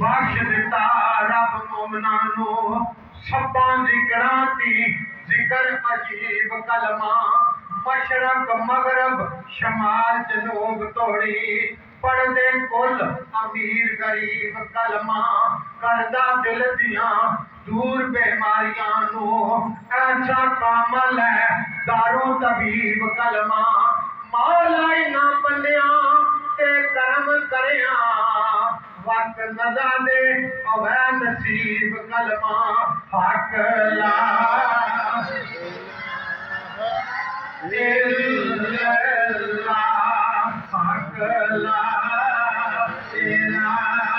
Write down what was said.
बख्श दिता रब मोमना नो सब्बां जिकरां दी जिकर अजीब कलमा मशरक मगरब शमाल जनूब तोड़ी पढ़दे कुल अमीर गरीब कलमा करदा दिल दियां दूर बीमारियां नो ऐसा कामल है दारो तबीब कलमा मौला इन्हां बंदियां ते करम करिया वक्त नज़ा दे अवै नसीब कलमा हक ला इल्लल्लाह हक ला इलाहा